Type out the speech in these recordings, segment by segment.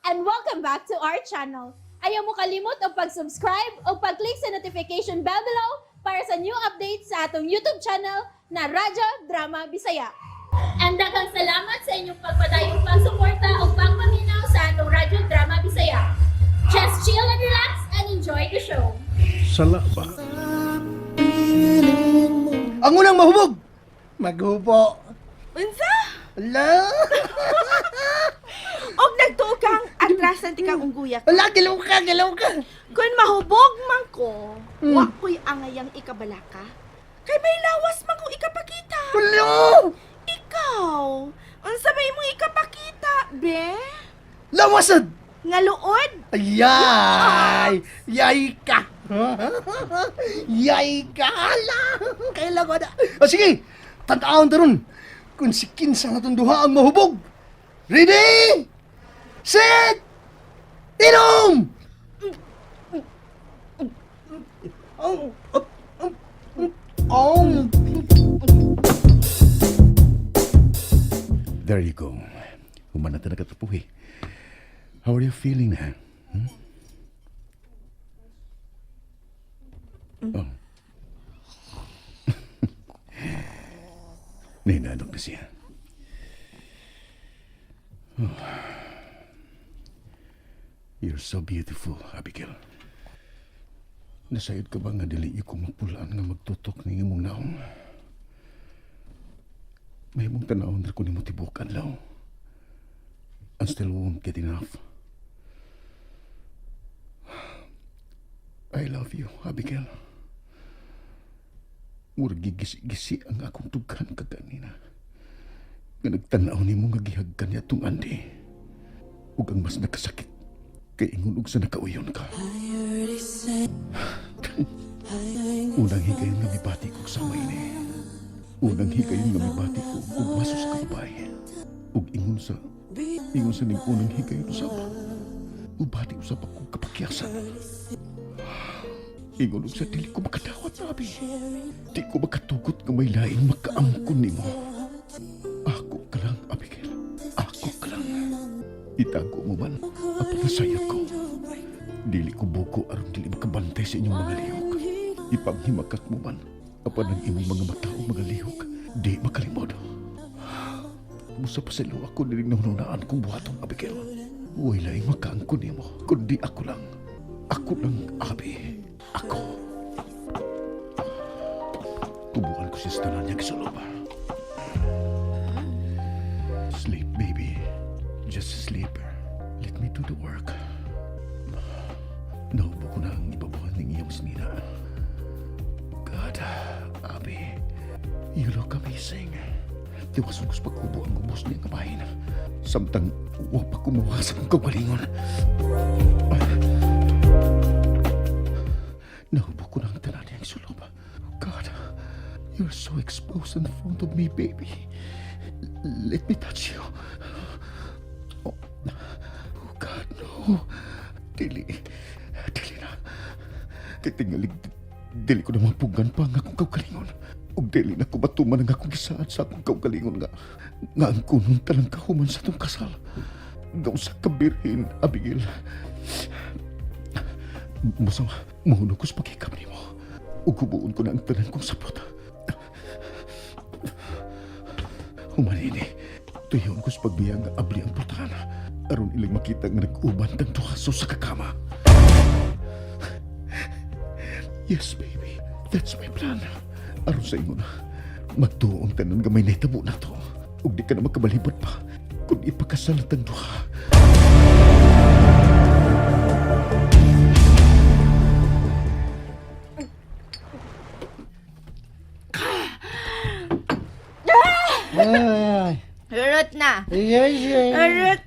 and welcome back to our channel. Ayaw mo kalimot o pag-subscribe o pag-click sa notification bell below para sa new updates sa atong YouTube channel na Radyo Drama Bisaya. And daghang salamat sa inyong pagpadayong pagsuporta o pagpaminaw sa atong Radyo Drama Bisaya. Just chill and relax and enjoy the show. Sala ba? Ang unang mahubog! Maghupo. Unsa? Ala! Og nagtuo kang atrasan ti kang ungguya. Ala, galaw ka! Kung mahubog man ko, Hmm. wa ko'y angayang ikabalaka. Kay may lawas man kong ikapakita. Ala! Ikaw, unsa ba imong ikapakita, be? Lawasad! Nga luod? Ayay! Yay ka! Yay ka! Ala! Kailan ko na. O sige, tandaan taron. Kung si Kinsa na itong duha ang mahubog. Ready? Set! Inom! There you go. Humana na katapuhi. How are you feeling na? Oh. Nahinanok na siya. Oh. You're so beautiful, Abigail. Nasayod ka ba nga dili ko mapulaan nga magtutok ng imong naong? May mong tanawon na ko ni mo tibukan, Law. I still won't get enough. I love you, Abigail. Murag gigisi-gisi ang akong tughan kaganina. Nga nagtanaw ni mo nga gihagkan niya itong andi. Ug ang mas nakasakit, kay ingon ug sa nakauyon ka. Unang higayon nga mibati ko sa may Unang higayon nga mibati ko ug masus ka babae. Ug ingon sa ning unang higayon usab. Ubati usab ako kapakyasan. Ingon ug sa dili ko makadawat, Abi. Di ko makatugot nga may lain makaamkon nimo. Ako ka lang, Abigail. Ako ka lang. Itago mo man ang panasayot ko. Dili ko buko aron dili makabantay sa inyong mga lihok. Ipanghimakak mo man apan ang imong mga matao mga lihok. Di makalimod. Musa pa sa ilo ako dili nahununaan kong buhaton, Abigail. Huwag laing makaangkon nimo, kundi ako lang. Ako lang, Abi. Ako. Tubukan ko si Stella niya sa loob. Sleep, baby. Just sleep. Let me do the work. Naubo ko na ang ibabuhan ng iyong sinina. God, Abi, you look amazing. Tiwasan ko sa pagkubo ang gubos niya kabahin. Samtang huwag pa kumawasan ang kagalingon. Naubo ko na ang tanan niyang sulob. God, you're so exposed in front of me, baby. Let me touch you. Oh, God, no. Dili na. Kaya tingalig, dili ko na mapugan pa ang akong kaugalingon. O dili na ko matuman ang akong gisaad sa akong kaugalingon nga ang kunong talang kahuman sa itong kasal. Gaw sa kabirhin, Abigail. Musa, muhuno ko sa pagkikam ni mo. Ugubuon ko na ang tanan kong sapot. Humanini, tuyon ko sa pagbiyang nga abli ang putana. Aron ilang makita nga nag-uban ng tuhaso sa kakama. Yes, baby. That's my plan. Aron sa imo na, magtuong tanan nga may naitabo na to. Ug di ka na magkabalibot pa kung ipakasalat ang duha. Ay, Hurot na. ay. Hurot.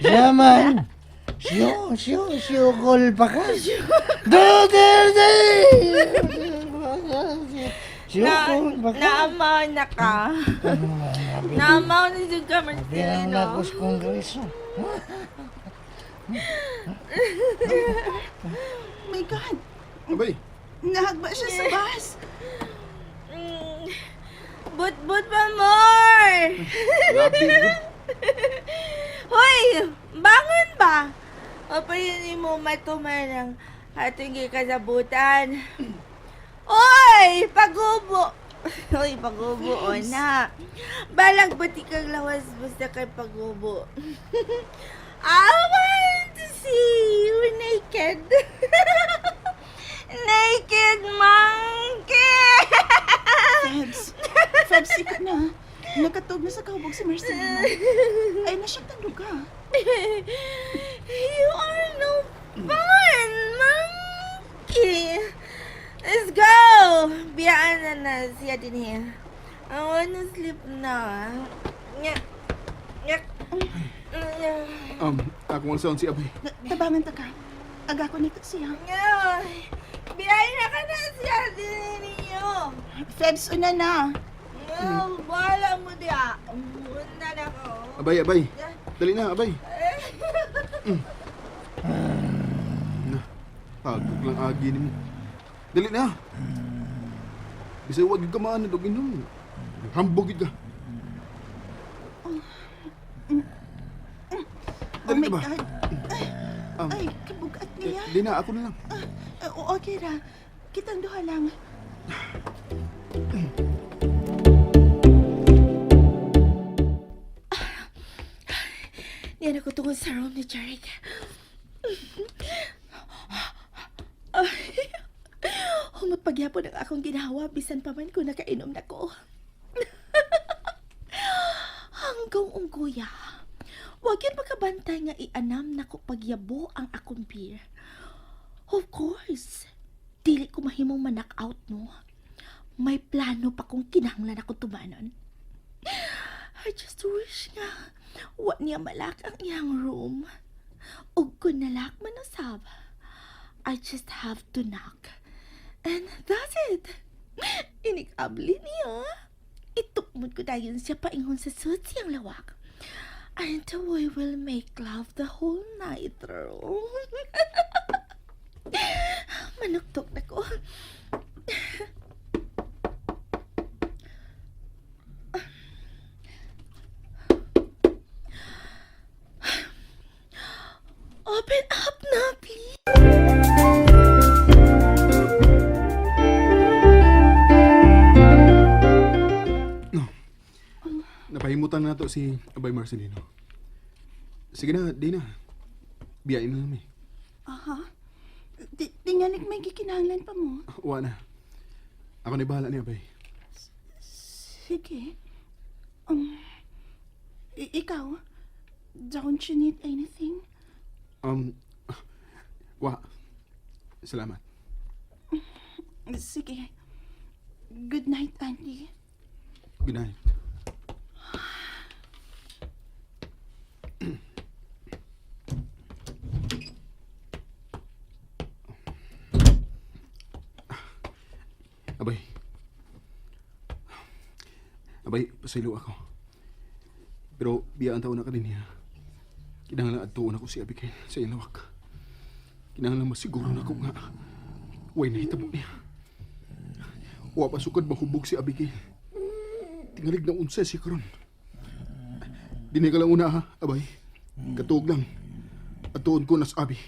Yaman. Siyukol pa ka. Duterte! Siyukol pa ka. Naamaw na ka. Naamaw na si Bilang Marcelino. na kus kongreso. My God. Abay, Nahagba siya sa bus. But pa more! grabe mo. Hoy! Bangon ba? Mapayin mo matuman ang ating ikasabutan. Oy! Pagubo! Oy, pagubo, o na. Balag ba't ikang lawas basta kay pagubo? I want to see you naked. Naked monkey! Febs, ika na. Nakatog na sa kahubog si Marcelina. Ay, nasyaktan ka. You are no fun, monkey. Let's go! Biyaan na siya din here. I wanna sleep na. Nya. Nya. Ako ang sound si Abay. Tabangan ta ka. Aga ko nito siya. Nya. Biyaan na ka na siya din ninyo. Febs, una na. No, bahala mo diya. Muna na ko. Abay, dali na, Abay. Na, pagod lang agi ni mo. Dali na. Bisa wag ka maano dog inom. Hambog ka. Oh Dali my na ba? God. Ay, kabugat niya. Di na, ako na lang. Okay ra. Kitang duha lang. Yan ako tungkol sa room ni Jarek. Humot pagyapon ang akong ginawa, bisan pa man ko nakainom na ko. Hanggang unggoya. Huwag yun makabantay nga ianam na ko pagyabo ang akong beer. Of course, dili ko mahimong manak out, no? May plano pa kung kinahanglan ako tumanon. I just wish nga wa niya malak ang iyang room. Ug kung nalak man usab, I just have to knock. And that's it. Inikabli niya. Itukmod ko dayon siya paingon sa suit siyang lawak. And we will make love the whole night through. Manuktok na ko. Open up na, please. Napahimutan na to si Abay Marcelino. Sige na, di na. Biyain na namin. Aha. Tinganik may gikinahanglan pa mo. Uwa na. Ako na bahala ni Abay. Sige. Ikaw, don't you need anything? Wa. Salamat. Sige. Good night, Andy. Good night. Abay. Abay, pasaylo ako. Pero biyaan taon na ka din niya. Kinahanglan adtuon ako si Abigail sa ilawak. Kinahanglan masiguro na ako nga way nahitabo niya. Wa pasukad mahubog si Abigail. Tingalig na unsa si karon. Dini ka lang una ha, Abay. Katuog lang. Adtuon ko nas Abi.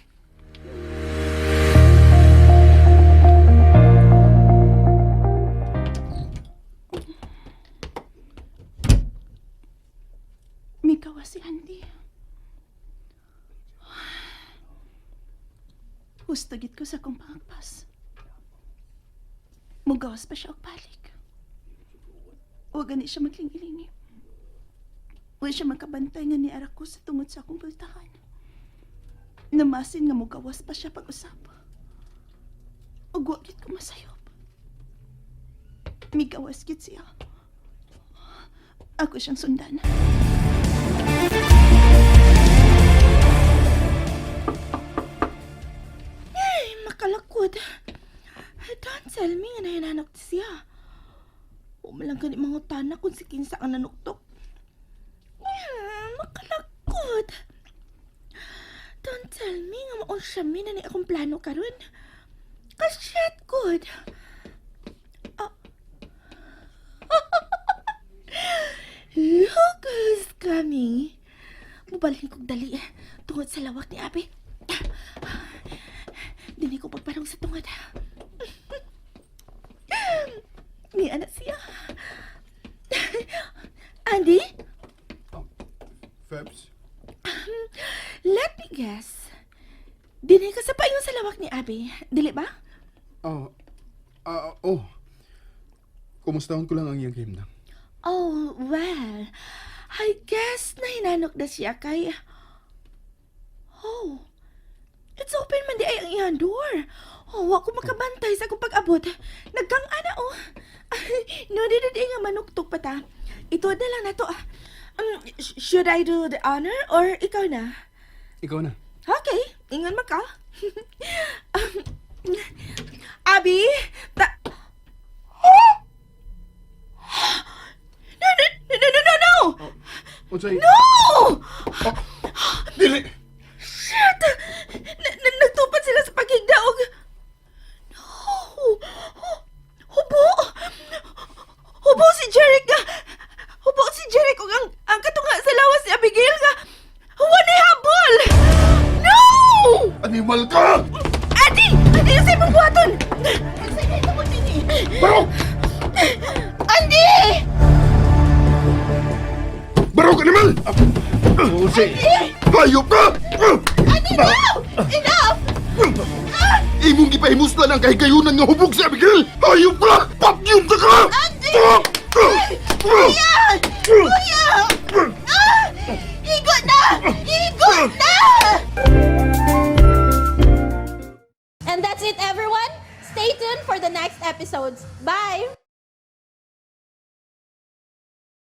Mikawa si Andy. Gusto gid ko sa kong pangagpas. Mugawas pa siya og balik. O gani siya maglingi-lingi. O siya makabantay nga ni arak ko sa tungod sa akong bultahan. Namasin nga mugawas pa siya pag-usap. O wa gid ko masayop. Migawas gid siya. Ako siyang sundan. Ay, makalakod. Don't tell me nga nahinanok siya. Umalang ka ni mga tanak kung si Kinsa ang nanuktok. Makalakod. Don't tell me nga maon siya na ni akong plano karon. Kasyat good. Look who's coming. Mubalhin kong dali tungod sa lawak ni Abi. Dili ko pagparong sa tungod. Ni anak siya. Andy, Febs? let me guess. Dili ka sa payon sa lawak ni Abi, dili ba? Oh. Kumustahon ko lang ang iyang himnang. Oh, well, I guess nahinanok na siya kay... Oh, it's open man di ay ang iyang door. Oh, wa ko makabantay sa akong pag-abot. Nagkang-ana, oh. No, di nga manuktok pa ta. Ito na lang na to. Should I do the honor or ikaw na? Ikaw na. Okay, ingon man ka. Abi, No! Unsay? No! Dili! Shit! Nagtupad sila sa paghigdaog. No! Hubo! Hubo si Jeric nga! Hubo si Jeric ug ang katunga sa lawas ni Abigail nga! Huwa ni habol! No! Animal ka! Adi! Adi yung sa ibang buhaton! Sige, ito mo din Barok! Andy! Barok, animal! Unsay? Hayop ka! Andy, no! Enough! Imong gipahimuslan ang kahigayunan nga hubog sa Abigail! Hayop ka! Pakyum ka ka! Andy! Kuya!